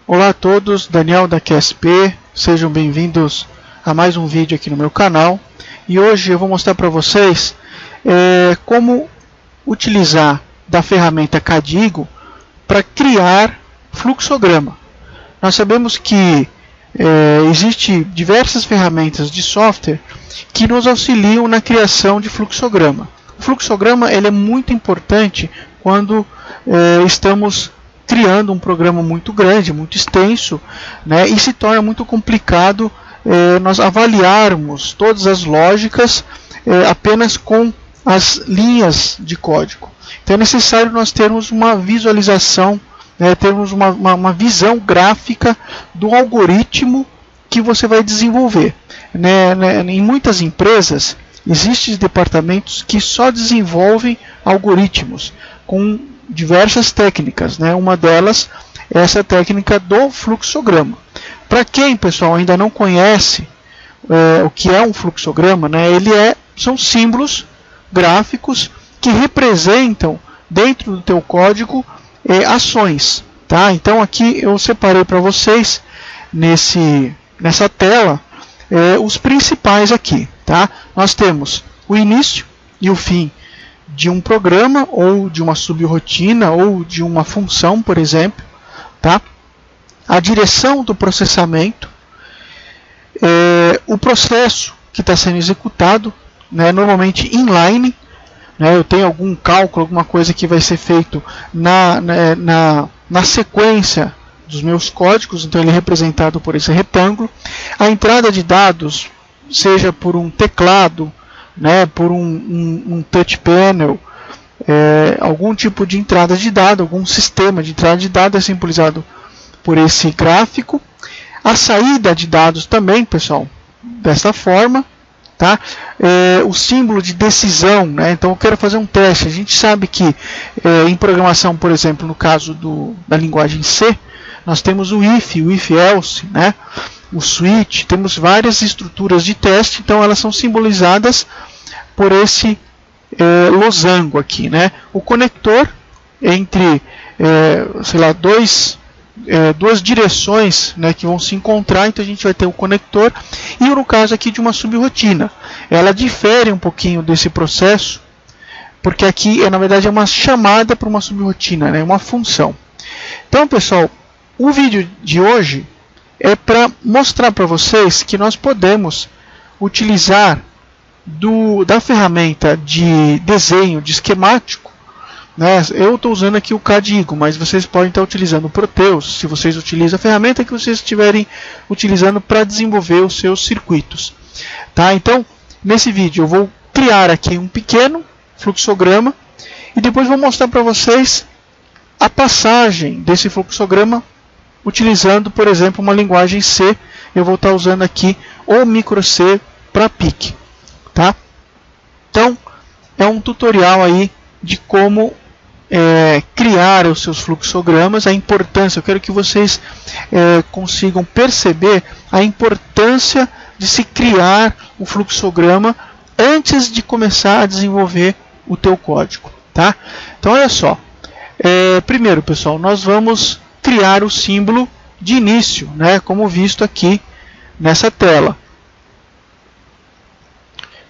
Olá a todos, Daniel da QSP, sejam bem-vindos a mais um vídeo aqui no meu canal. E hoje eu vou mostrar para vocês como utilizar da ferramenta Cadigo para criar fluxograma. Nós sabemos que existem diversas ferramentas de software que nos auxiliam na criação de fluxograma. O fluxograma ele é muito importante quando estamos criando um programa muito grande, muito extenso, né, e se torna muito complicado nós avaliarmos todas as lógicas apenas com as linhas de código. Então é necessário nós termos uma visualização, termos uma visão gráfica do algoritmo que você vai desenvolver. Em muitas empresas existem departamentos que só desenvolvem algoritmos com diversas técnicas, Uma delas é essa técnica do fluxograma. Para quem, pessoal, ainda não conhece o que é um fluxograma, são símbolos gráficos que representam dentro do teu código ações, tá? Então aqui eu separei para vocês nessa tela os principais aqui, tá? Nós temos o início e o fim de um programa, ou de uma subrotina, ou de uma função, por exemplo, tá? A direção do processamento, o processo que está sendo executado, normalmente inline, eu tenho algum cálculo, alguma coisa que vai ser feito na sequência dos meus códigos, então ele é representado por esse retângulo. A entrada de dados, seja por um teclado, por um touch panel, algum tipo de entrada de dados, algum sistema de entrada de dados é simbolizado por esse gráfico. A saída de dados também, pessoal, dessa forma, tá? O símbolo de decisão, então eu quero fazer um teste. A gente sabe que em programação, por exemplo, no caso da linguagem C, nós temos o if, o if-else, o switch, temos várias estruturas de teste, então elas são simbolizadas por esse losango aqui, O conector entre, duas direções, que vão se encontrar, então a gente vai ter o conector, e no caso aqui de uma subrotina, ela difere um pouquinho desse processo, porque aqui na verdade é uma chamada para uma subrotina, uma função. Então, pessoal, o vídeo de hoje é para mostrar para vocês que nós podemos utilizar da ferramenta de desenho de esquemático, eu estou usando aqui o Cadigo, mas vocês podem estar utilizando o Proteus, se vocês utilizam a ferramenta que vocês estiverem utilizando para desenvolver os seus circuitos. Tá? Então, nesse vídeo eu vou criar aqui um pequeno fluxograma e depois vou mostrar para vocês a passagem desse fluxograma utilizando, por exemplo, uma linguagem C. Eu vou estar usando aqui o micro C para PIC. Tá? Então, é um tutorial aí de como criar os seus fluxogramas, a importância. Eu quero que vocês consigam perceber a importância de se criar um fluxograma antes de começar a desenvolver o teu código. Tá? Então, olha só. Primeiro, pessoal, nós vamos criar o símbolo de início, como visto aqui nessa tela.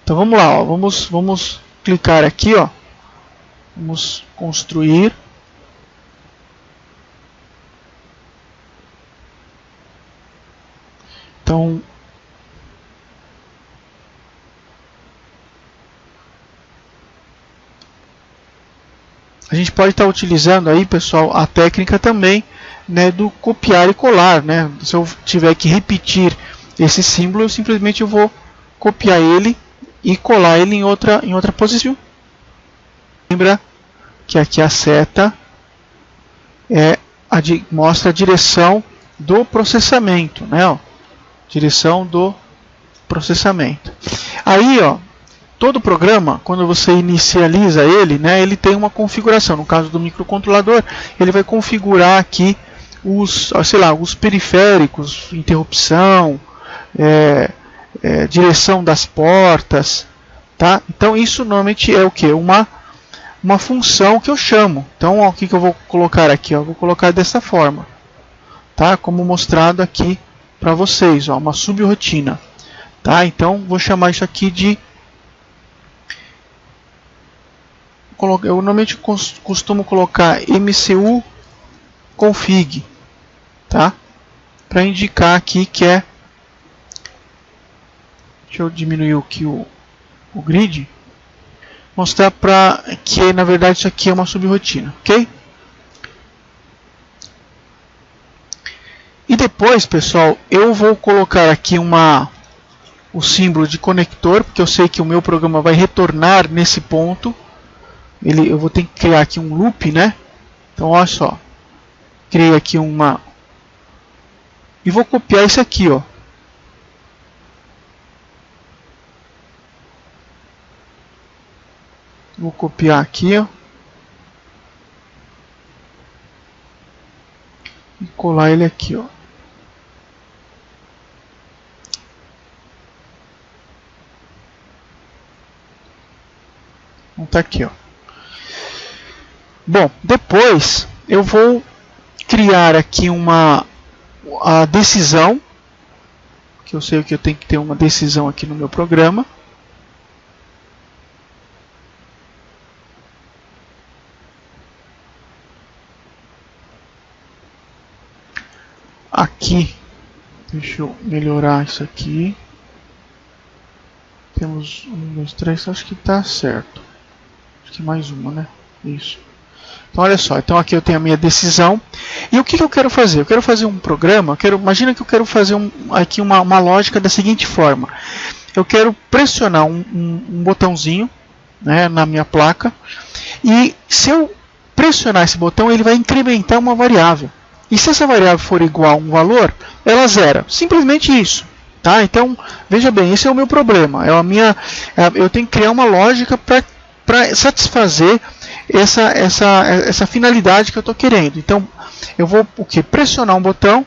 Então vamos lá, vamos clicar aqui, vamos construir. Então a gente pode estar utilizando aí, pessoal, a técnica também, do copiar e colar, Se eu tiver que repetir esse símbolo, eu simplesmente vou copiar ele e colar ele em outra posição. Lembra que aqui a seta mostra a direção do processamento, Direção do processamento. Aí, todo programa, quando você inicializa ele, ele tem uma configuração. No caso do microcontrolador, ele vai configurar aqui os periféricos, interrupção, direção das portas, tá? Então isso normalmente é o que? Uma função que eu chamo. Então o que eu vou colocar aqui? Vou colocar dessa forma, tá? Como mostrado aqui para vocês, ó, uma subrotina, tá? Então vou chamar isso aqui de, eu normalmente costumo colocar MCU config, tá? Para indicar aqui que é, deixa eu diminuir aqui o grid, mostrar para que na verdade isso aqui é uma subrotina, ok? E depois, pessoal, eu vou colocar aqui o símbolo de conector, porque eu sei que o meu programa vai retornar nesse ponto. Eu vou ter que criar aqui um loop, né? Então, olha só, criei aqui e vou copiar isso aqui, ó. Vou copiar aqui, ó, e colar ele aqui, ó. Então tá aqui, ó. Bom, depois eu vou criar aqui a decisão, que eu sei que eu tenho que ter uma decisão aqui no meu programa. Aqui, deixa eu melhorar isso aqui. Temos 1, 2, 3, acho que está certo. Acho que mais uma, né? Isso. Então olha só, então aqui eu tenho a minha decisão. E o que eu quero fazer? Eu quero fazer um programa, imagina que eu quero fazer aqui uma lógica da seguinte forma. Eu quero pressionar um botãozinho, né, na minha placa. E se eu pressionar esse botão, ele vai incrementar uma variável. E se essa variável for igual a um valor, ela zera. Simplesmente isso. Tá? Então, veja bem, esse é o meu problema. Eu tenho que criar uma lógica para satisfazer essa finalidade que eu estou querendo. Então, eu vou pressionar um botão.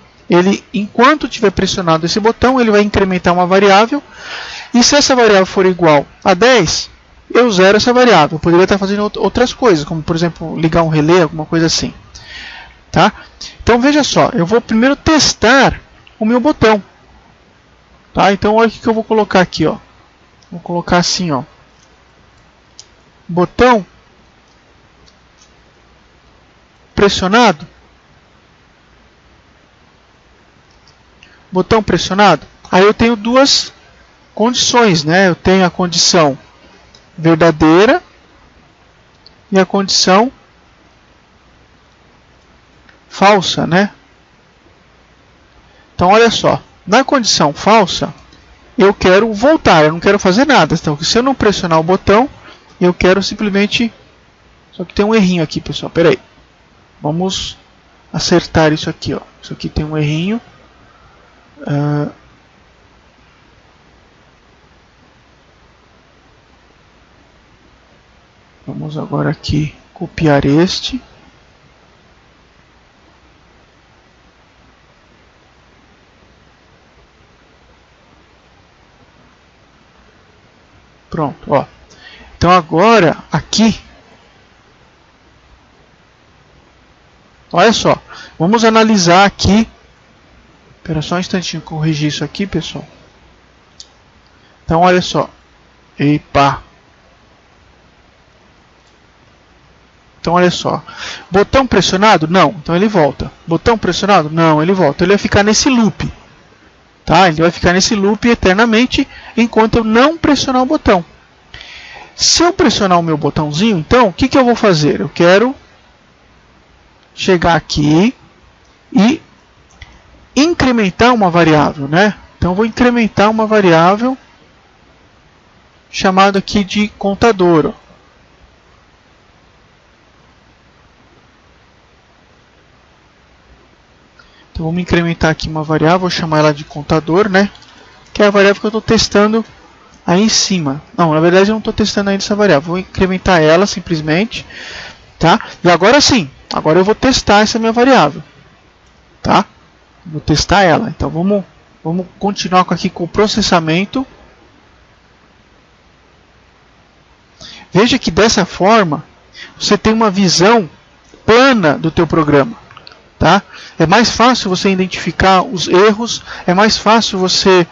Enquanto tiver pressionado esse botão, ele vai incrementar uma variável. E se essa variável for igual a 10, eu zero essa variável. Eu poderia estar fazendo outras coisas, como por exemplo, ligar um relé, alguma coisa assim. Tá? Então veja só, eu vou primeiro testar o meu botão. Tá? Então olha o que eu vou colocar aqui, ó. Vou colocar assim, ó. Botão pressionado. Botão pressionado. Aí eu tenho duas condições, né? Eu tenho a condição verdadeira e a condição falsa, né? Então olha só, na condição falsa eu quero voltar, eu não quero fazer nada. Então se eu não pressionar o botão, eu quero simplesmente, só que tem um errinho aqui, pessoal, peraí, vamos acertar isso aqui, ó. Isso aqui tem um errinho. Vamos agora aqui copiar este. Pronto, ó. Então agora aqui, olha só, vamos analisar aqui. Espera só um instantinho, corrigir isso aqui, pessoal. Então olha só, epa. Então olha só, botão pressionado? Não, então ele volta. Botão pressionado? Não, ele volta. Ele vai ficar nesse loop. Tá? Ele vai ficar nesse loop eternamente enquanto eu não pressionar o botão. Se eu pressionar o meu botãozinho, então, o que eu vou fazer? Eu quero chegar aqui e incrementar uma variável, né? Então, eu vou incrementar uma variável chamada aqui de contador. Ó. Então, vamos incrementar aqui uma variável, vou chamar ela de contador, né? Que é a variável que eu estou testando aí em cima. Não, na verdade eu não estou testando ainda essa variável. Vou incrementar ela simplesmente, tá? E agora sim, agora eu vou testar essa minha variável, tá? Vou testar ela. Então vamos continuar aqui com o processamento. Veja que dessa forma você tem uma visão plana do teu programa. tá? É mais fácil você identificar os erros, é mais fácil você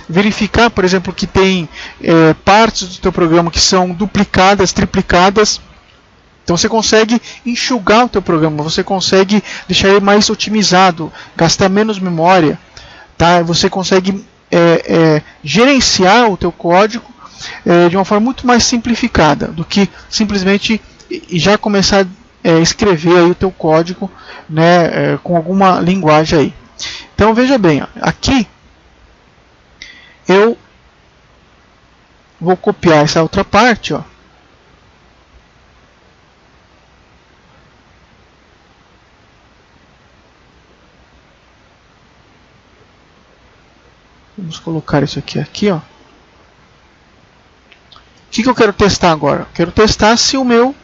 verificar, por exemplo, que tem partes do teu programa que são duplicadas, triplicadas. Então você consegue enxugar o teu programa, você consegue deixar ele mais otimizado, gastar menos memória, tá? Você consegue gerenciar o teu código de uma forma muito mais simplificada do que simplesmente já começar a escrever aí o teu código, né, com alguma linguagem aí. Então veja bem, ó, aqui eu vou copiar essa outra parte, ó. Vamos colocar isso aqui, ó. O que eu quero testar agora? Eu quero testar se o meu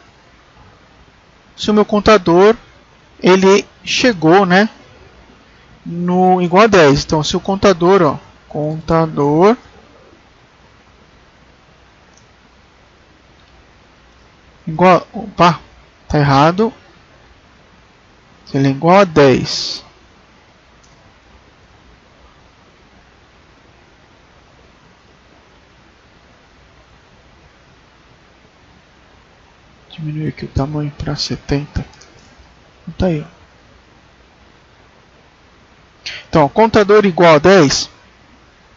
contador ele chegou, né, no igual a 10. Então, se o contador, ó, contador igual, opa, tá errado. Se ele é igual a 10. Diminuir aqui o tamanho para 70. Tá aí. Então, contador igual a 10?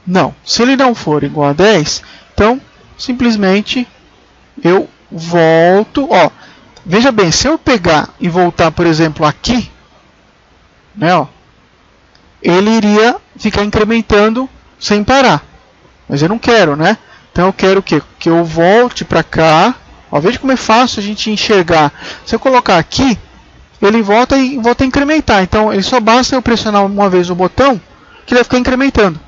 Não. Se ele não for igual a 10, então simplesmente eu volto. Ó, veja bem, se eu pegar e voltar, por exemplo, aqui, né, ó, ele iria ficar incrementando sem parar. Mas eu não quero, né? Então eu quero o quê? Que eu volte para cá. Ó, veja como é fácil a gente enxergar. Se eu colocar aqui, ele volta a incrementar. Então, ele só basta eu pressionar uma vez o botão que ele vai ficar incrementando.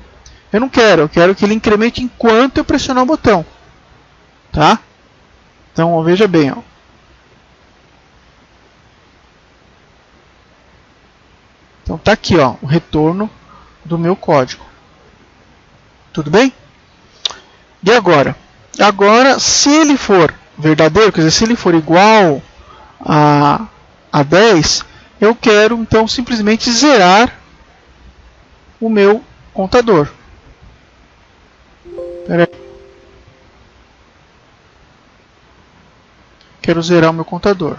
Eu não quero, eu quero que ele incremente enquanto eu pressionar o botão. Tá? Então, ó, veja bem. Ó. Então, tá aqui, ó, o retorno do meu código. Tudo bem? E agora? Agora, se ele for verdadeiro, quer dizer, se ele for igual a 10, eu quero então simplesmente zerar o meu contador. Pera aí. Quero zerar o meu contador.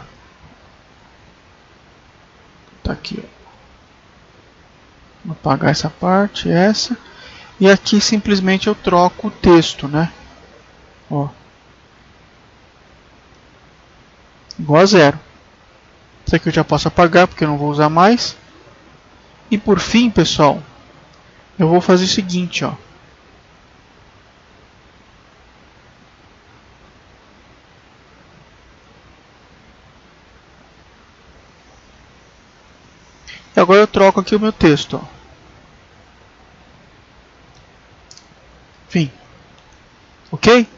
Tá aqui, ó. Vou apagar essa parte, essa. E aqui simplesmente eu troco o texto, né? Ó. Igual a 0. Isso aqui eu já posso apagar porque eu não vou usar mais. E por fim, pessoal, eu vou fazer o seguinte, ó. E agora eu troco aqui o meu texto, ó. Enfim. Ok?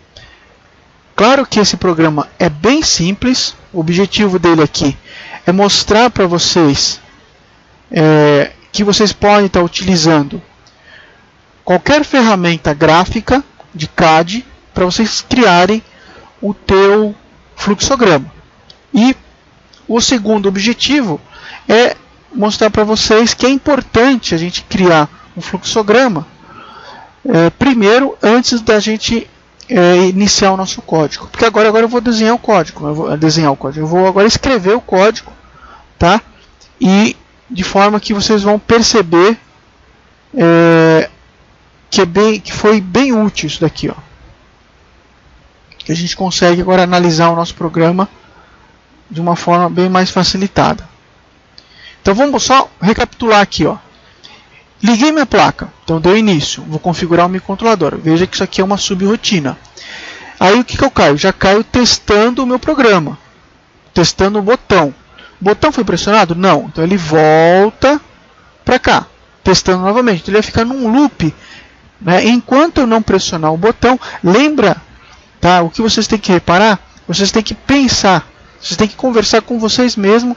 Claro que esse programa é bem simples. O objetivo dele aqui é mostrar para vocês que vocês podem estar utilizando qualquer ferramenta gráfica de CAD para vocês criarem o teu fluxograma. E o segundo objetivo é mostrar para vocês que é importante a gente criar um fluxograma primeiro, antes da gente iniciar o nosso código, porque agora eu vou desenhar o código, eu vou agora escrever o código, tá? E de forma que vocês vão perceber que foi bem útil isso daqui, ó. Que a gente consegue agora analisar o nosso programa de uma forma bem mais facilitada. Então vamos só recapitular aqui, ó. Liguei minha placa, então deu início, vou configurar o microcontrolador. Veja que isso aqui é uma subrotina. Aí o que eu caio? Já caio testando o meu programa, testando o botão. O botão foi pressionado? Não, então ele volta para cá, testando novamente. Então ele vai ficar num loop, né? Enquanto eu não pressionar o botão. Lembra, tá? O que vocês têm que reparar? Vocês têm que pensar, vocês têm que conversar com vocês mesmos,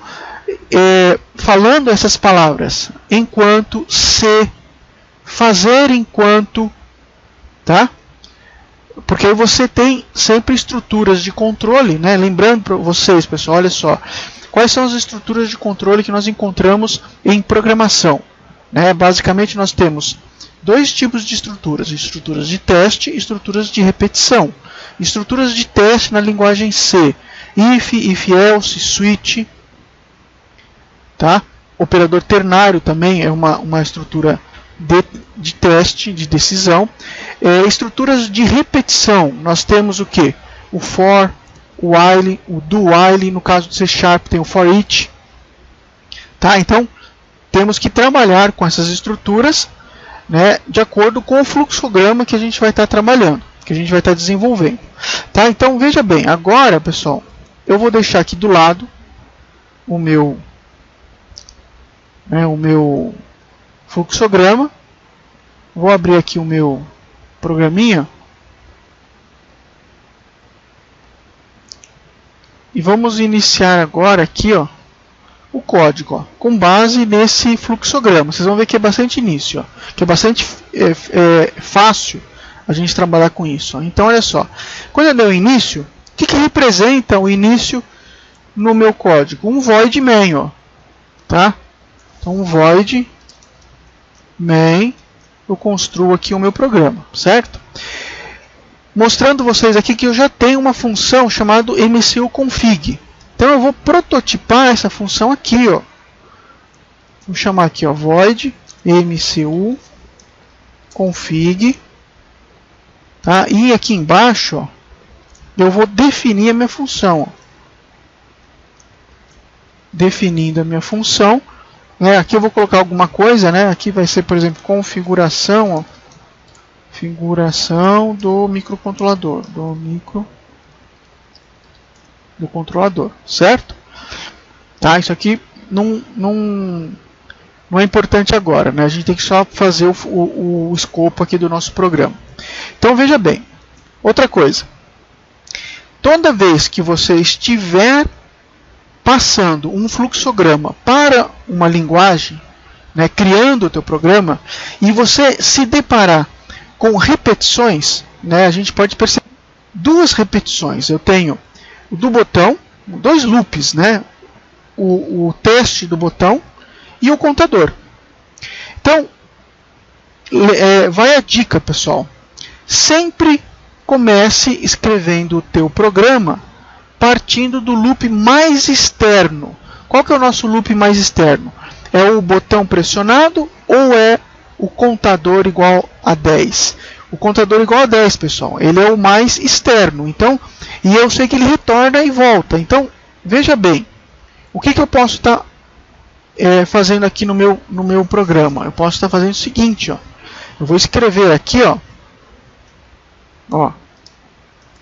falando essas palavras: enquanto, se, fazer enquanto, tá? Porque aí você tem sempre estruturas de controle, né? Lembrando para vocês, pessoal, olha só, quais são as estruturas de controle que nós encontramos em programação. Né? Basicamente nós temos dois tipos de estruturas de teste e estruturas de repetição. Estruturas de teste na linguagem C, if else, switch, tá? Operador ternário também é uma estrutura de teste, de decisão. Estruturas de repetição, nós temos o que? O for, o while, o do while, no caso do C# tem o for each. Tá? Então, temos que trabalhar com essas estruturas, né, de acordo com o fluxograma que a gente vai estar trabalhando, que a gente vai estar desenvolvendo. Tá? Então, veja bem, agora, pessoal, eu vou deixar aqui do lado o meu fluxograma. Vou abrir aqui o meu programinha e vamos iniciar agora aqui, ó, o código, ó, com base nesse fluxograma. Vocês vão ver que é bastante início, ó, que é bastante fácil a gente trabalhar com isso. Ó. Então, olha só, quando eu der o início, o que representa o início no meu código? Um void main, ó, tá? Então, um void main, eu construo aqui o meu programa, certo? Mostrando vocês aqui que eu já tenho uma função chamada mcuconfig. Então eu vou prototipar essa função aqui, ó. Vou chamar aqui, ó, void mcuconfig, tá? E aqui embaixo, ó, eu vou definir a minha função, ó. Definindo a minha função, né? Aqui eu vou colocar alguma coisa, né? Aqui vai ser, por exemplo, configuração, ó, configuração do microcontrolador, do controlador, certo? Tá? Isso aqui não é importante agora, né? A gente tem que só fazer o escopo aqui do nosso programa. Então veja bem, outra coisa, toda vez que você estiver passando um fluxograma para uma linguagem, né, criando o teu programa, e você se deparar com repetições, né, a gente pode perceber duas repetições. Eu tenho o do botão, dois loops, né, o teste do botão e o contador. Então, vai a dica, pessoal. Sempre comece escrevendo o teu programa partindo do loop mais externo. Qual que é o nosso loop mais externo? É o botão pressionado ou é o contador igual a 10? O contador igual a 10, pessoal, ele é o mais externo. Então, e eu sei que ele retorna e volta. Então, veja bem, o que eu posso estar fazendo aqui no meu programa? Eu posso estar fazendo o seguinte, ó. Eu vou escrever aqui, ó,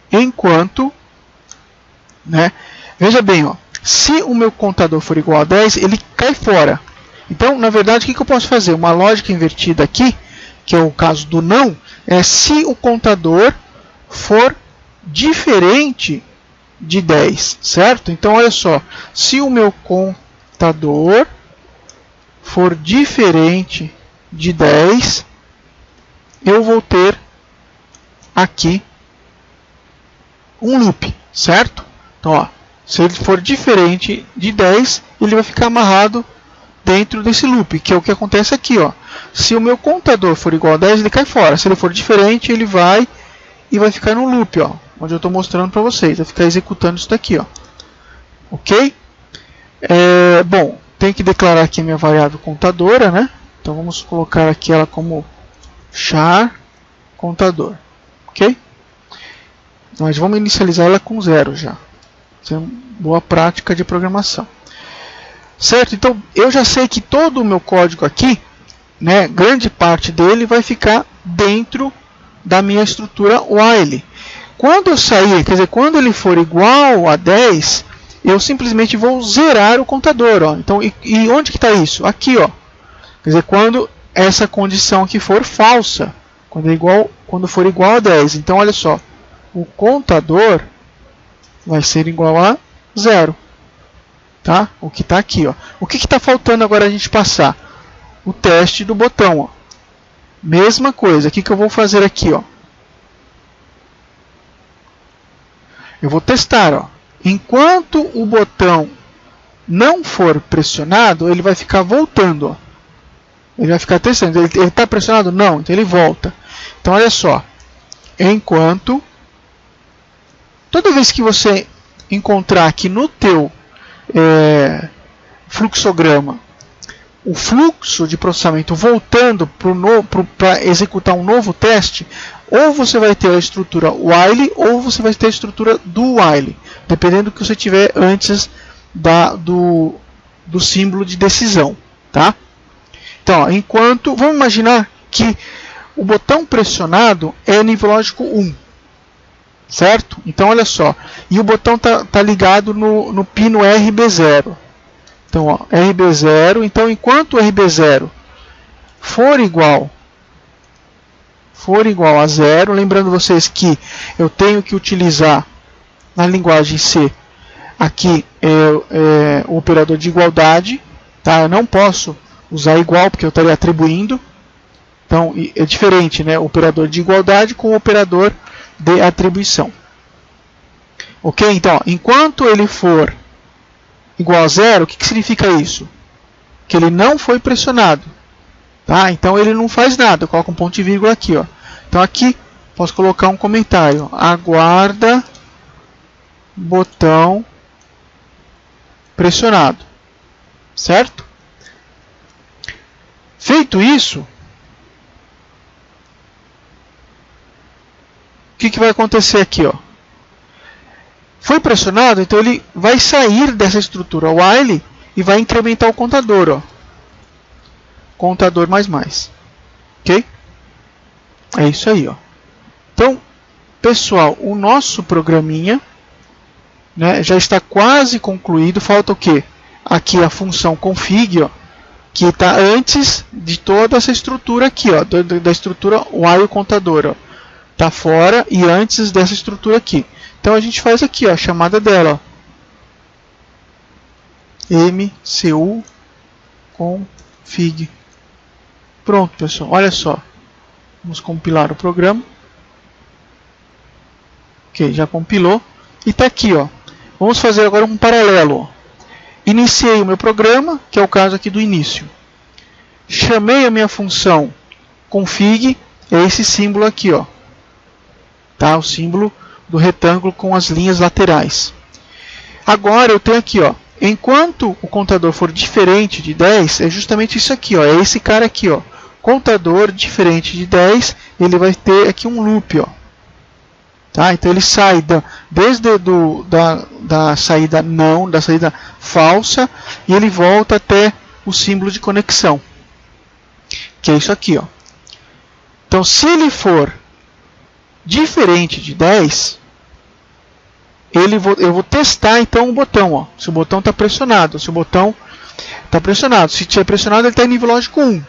enquanto, né? Veja bem, ó, se o meu contador for igual a 10, ele cai fora. Então, na verdade, o que eu posso fazer? Uma lógica invertida aqui, que é o caso do não, é se o contador for diferente de 10, certo? Então, olha só, se o meu contador for diferente de 10, eu vou ter aqui um loop, certo? Então, ó, se ele for diferente de 10, ele vai ficar amarrado dentro desse loop, que é o que acontece aqui, ó. Se o meu contador for igual a 10, ele cai fora. Se ele for diferente, ele vai e vai ficar no loop, ó, onde eu estou mostrando para vocês. Vai ficar executando isso daqui, ó. Ok? Bom, tem que declarar aqui a minha variável contadora, né? Então vamos colocar aqui ela como char contador, ok? Nós vamos inicializar ela com 0 já. Isso é uma boa prática de programação. Certo? Então, eu já sei que todo o meu código aqui, né, grande parte dele vai ficar dentro da minha estrutura while. Quando eu sair, quer dizer, quando ele for igual a 10, eu simplesmente vou zerar o contador. Ó. Então, e onde que está isso? Aqui, ó. Quer dizer, quando essa condição aqui for falsa, quando for igual a 10. Então, olha só, o contador vai ser igual a 0. Tá? O que está aqui, ó. O que está faltando agora a gente passar? O teste do botão, ó. Mesma coisa. O que eu vou fazer aqui, ó? Eu vou testar, ó. Enquanto o botão não for pressionado, ele vai ficar voltando. Ó. Ele vai ficar testando. Ele está pressionado? Não, então ele volta. Então olha só. Enquanto toda vez que você encontrar aqui no teu fluxograma o fluxo de processamento voltando para executar um novo teste, ou você vai ter a estrutura while ou você vai ter a estrutura do while, dependendo do que você tiver antes do símbolo de decisão, tá? Então, ó, enquanto, vamos imaginar que o botão pressionado é nível lógico 1, certo? Então, olha só, e o botão tá ligado no pino RB0. Então, ó, RB0, então enquanto o RB0 for igual a 0, lembrando vocês que eu tenho que utilizar na linguagem C aqui o operador de igualdade, tá? Eu não posso usar igual porque eu estaria atribuindo, então é diferente, né? O operador de igualdade com o operador de atribuição. Ok? Então, ó, enquanto ele for igual a 0, o que significa isso? Que ele não foi pressionado. Tá? Então ele não faz nada. Eu coloco um ponto e vírgula aqui. Ó. Então aqui posso colocar um comentário. Aguarda botão pressionado. Certo? Feito isso, o que vai acontecer aqui? Ó? Foi pressionado, então ele vai sair dessa estrutura while e vai incrementar o contador. Ó. Contador mais. Ok? É isso aí. Ó. Então, pessoal, o nosso programinha, né, já está quase concluído. Falta o quê? Aqui a função config, ó, que está antes de toda essa estrutura aqui, ó, da estrutura while contador. Está fora e antes dessa estrutura aqui. Então a gente faz aqui, ó, a chamada dela, ó. mcu config. Pronto, pessoal, olha só. Vamos compilar o programa. Ok, já compilou. E está aqui, ó. Vamos fazer agora um paralelo. Ó. Iniciei o meu programa, que é o caso aqui do início. Chamei a minha função config, é esse símbolo aqui, ó. Tá? O símbolo do retângulo com as linhas laterais. Agora eu tenho aqui, ó, enquanto o contador for diferente de 10, é justamente isso aqui, ó, é esse cara aqui, ó, contador diferente de 10, ele vai ter aqui um loop, ó. Tá? Então ele sai desde da saída não, da saída falsa, e ele volta até o símbolo de conexão, que é isso aqui, ó. Então se ele for diferente de 10, eu vou testar então o botão, ó, se o botão está pressionado. Se o botão está pressionado, se estiver pressionado, ele está em nível lógico 1.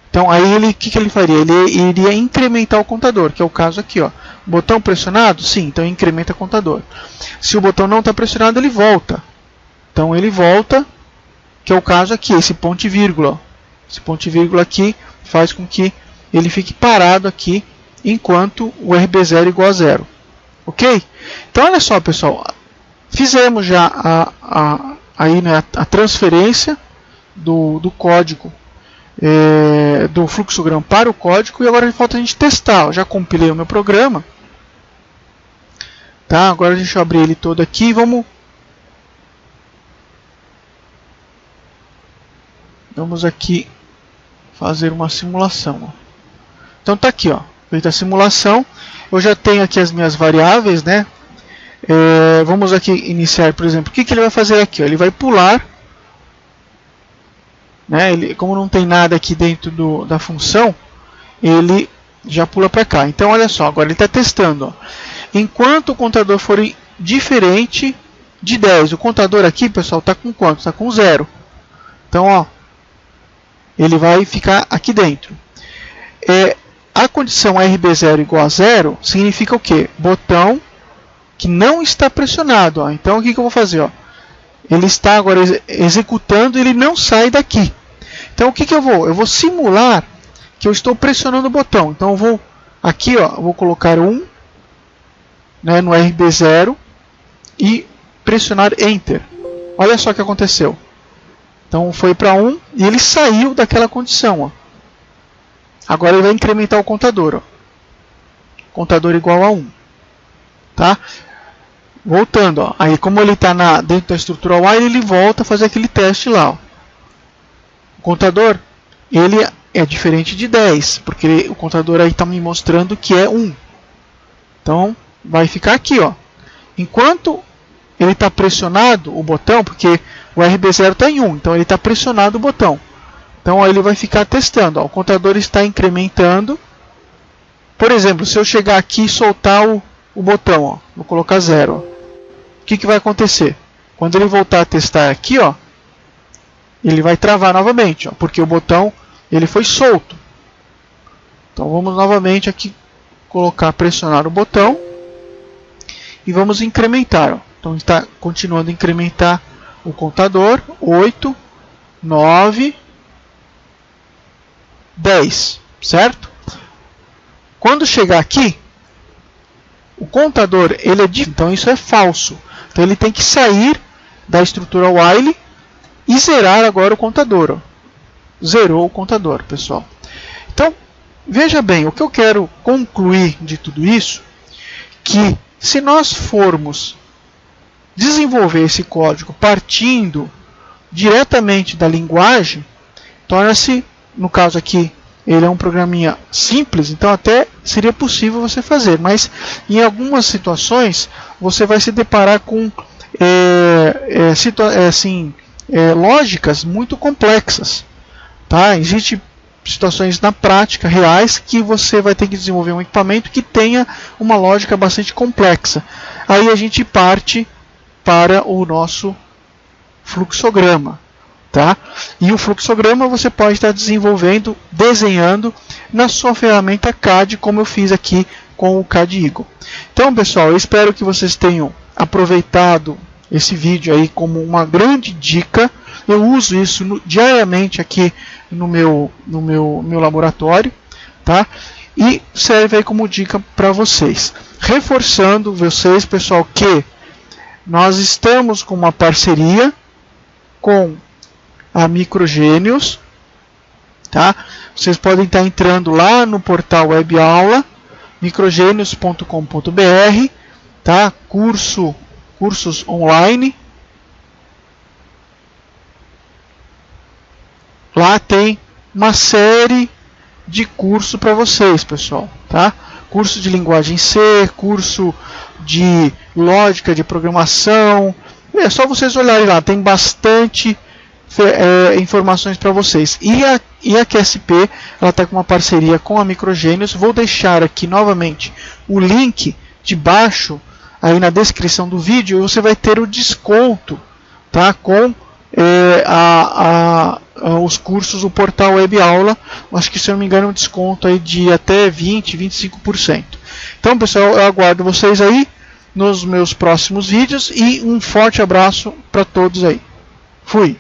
Então aí o que ele faria? Ele iria incrementar o contador, que é o caso aqui, ó. Botão pressionado? Sim, então incrementa o contador. Se o botão não está pressionado, ele volta. Então ele volta, que é o caso aqui, esse ponto e vírgula. Ó. Esse ponto e vírgula aqui faz com que ele fique parado aqui enquanto o RB0 é igual a 0. Ok? Então olha só, pessoal, fizemos já aí, né, a transferência do código do fluxograma para o código, e agora falta a gente testar. Eu já compilei o meu programa, tá? Agora deixa eu abrir ele todo aqui e vamos aqui fazer uma simulação. Ó. Então tá aqui, ó, feita a simulação. Eu já tenho aqui as minhas variáveis, né? Vamos aqui iniciar, por exemplo, o que ele vai fazer aqui? Ó? Ele vai pular, né? Como não tem nada aqui dentro da função, ele já pula para cá. Então olha só, agora ele está testando. Ó. Enquanto o contador for diferente de 10, o contador aqui, pessoal, está com quanto? Está com 0. Então, ó, ele vai ficar aqui dentro. A condição RB0 igual a 0 significa o quê? Botão que não está pressionado. Ó. Então o que eu vou fazer? Ó? Ele está agora executando e ele não sai daqui. Então o que eu vou? Eu vou simular que eu estou pressionando o botão. Então eu vou aqui, ó, eu vou colocar 1, né, no RB0 e pressionar Enter. Olha só o que aconteceu. Então foi para 1 e ele saiu daquela condição. Ó. Agora ele vai incrementar o contador. Ó. Contador igual a 1. Tá? Voltando. Ó. Aí como ele está dentro da estrutura while, ele volta a fazer aquele teste lá. Ó. O contador ele é diferente de 10, porque o contador aí está me mostrando que é 1. Então vai ficar aqui. Ó. Enquanto ele está pressionado o botão, porque o RB0 está em 1, então ele está pressionado o botão. Então ó, ele vai ficar testando. Ó, o contador está incrementando. Por exemplo, se eu chegar aqui e soltar o botão, ó, vou colocar 0. Ó, o que vai acontecer? Quando ele voltar a testar aqui, ó, ele vai travar novamente, ó, porque o botão ele foi solto. Então vamos novamente aqui colocar, pressionar o botão e vamos incrementar. Ó. Então está continuando a incrementar o contador. 8, 9, 10, certo? Quando chegar aqui, o contador ele é então isso é falso. Então ele tem que sair da estrutura while e zerar agora o contador. Ó. Zerou o contador, pessoal. Então veja bem, o que eu quero concluir de tudo isso, que se nós formos desenvolver esse código partindo diretamente da linguagem, torna-se, no caso aqui, ele é um programinha simples, então até seria possível você fazer, mas em algumas situações você vai se deparar com lógicas muito complexas. Tá? Existem situações na prática reais que você vai ter que desenvolver um equipamento que tenha uma lógica bastante complexa. Aí a gente parte para o nosso fluxograma. Tá? E o fluxograma você pode estar desenvolvendo, desenhando na sua ferramenta CAD, como eu fiz aqui com o CAD Eagle. Então, pessoal, eu espero que vocês tenham aproveitado esse vídeo aí como uma grande dica. Eu uso isso diariamente aqui no meu laboratório, tá? E serve aí como dica para vocês. Reforçando vocês, pessoal, que nós estamos com uma parceria com a Microgênios, tá? Vocês podem estar entrando lá no portal Web Aula, microgenius.com.br, tá? Cursos online. Lá tem uma série de cursos para vocês, pessoal, tá? Curso de linguagem C, curso de lógica de programação. É só vocês olharem lá, tem bastante informações para vocês. E a QSP ela está com uma parceria com a Microgênios. Vou deixar aqui novamente o link de baixo aí na descrição do vídeo, e você vai ter o desconto, tá? Com os cursos do portal Web Aula. Acho que, se eu não me engano, um desconto aí de até 20-25%. Então, pessoal, eu aguardo vocês aí nos meus próximos vídeos e um forte abraço para todos aí. Fui!